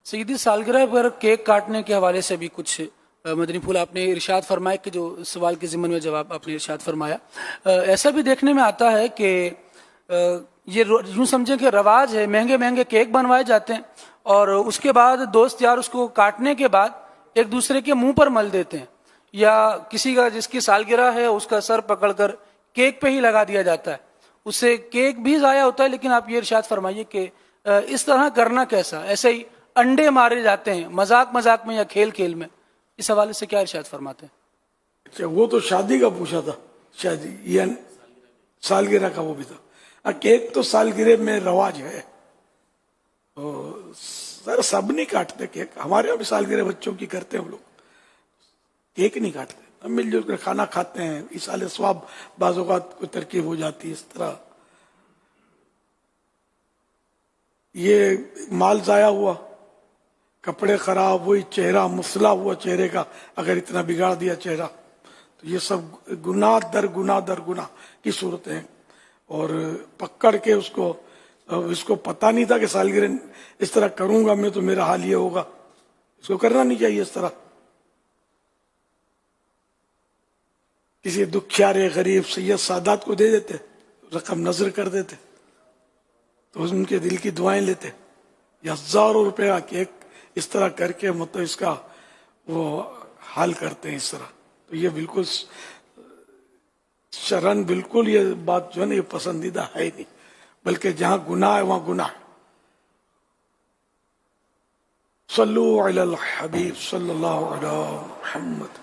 سیدی سالگرہ پر کیک کاٹنے کے حوالے سے بھی کچھ مدنی پھول آپ نے ارشاد فرمایا کہ جو سوال کے ضمن میں جواب آپ نے ارشاد فرمایا، ایسا بھی دیکھنے میں آتا ہے کہ یہ یوں سمجھیں کہ رواج ہے، مہنگے مہنگے کیک بنوائے جاتے ہیں اور اس کے بعد دوست یار اس کو کاٹنے کے بعد ایک دوسرے کے منہ پر مل دیتے ہیں، یا کسی کا جس کی سالگرہ ہے اس کا سر پکڑ کر کیک پہ ہی لگا دیا جاتا ہے، اس سے کیک بھی ضائع ہوتا ہے۔ لیکن آپ یہ ارشاد فرمائیے کہ اس طرح کرنا کیسا؟ ایسے ہی انڈے مارے جاتے ہیں مذاق مذاق میں یا کھیل کھیل میں، اس حوالے سے کیا ارشاد فرماتے ہیں؟ اچھا، وہ تو شادی کا پوچھا تھا، شادی یا سالگرہ کا وہ بھی تھا۔ کیک تو سالگرہ میں رواج ہے، سر سب نہیں کاٹتے کیک، ہمارے یہاں بھی سالگرہ بچوں کی کرتے ہیں ہم لوگ، کیک نہیں کاٹتے، ہم مل جل کر کھانا کھاتے ہیں، ایصال ثواب بعض اوقات کوئی ترکیب ہو جاتی ہے اس طرح۔ یہ مال ضائع ہوا، کپڑے خراب ہوئی، چہرہ مسلا ہوا چہرے کا، اگر اتنا بگاڑ دیا چہرہ، تو یہ سب گناہ در گناہ کی صورتیں ہیں۔ اور پکڑ کے اس کو پتہ نہیں تھا کہ سالگرہ اس طرح کروں گا میں تو میرا حال یہ ہوگا، اس کو کرنا نہیں چاہیے اس طرح۔ کسی دکھیارے غریب سید سادات کو دے دیتے، رقم نظر کر دیتے تو ان کے دل کی دعائیں لیتے، یا ہزاروں روپے کا کیک اس طرح کر کے مطلب اس کا وہ حال کرتے ہیں اس طرح۔ تو یہ بالکل شرعاً بالکل یہ بات جو ہے نا یہ پسندیدہ ہے ہی نہیں، بلکہ جہاں گناہ ہے وہاں گناہ۔ صلو علی الحبیب صلی اللہ علیہ محمد۔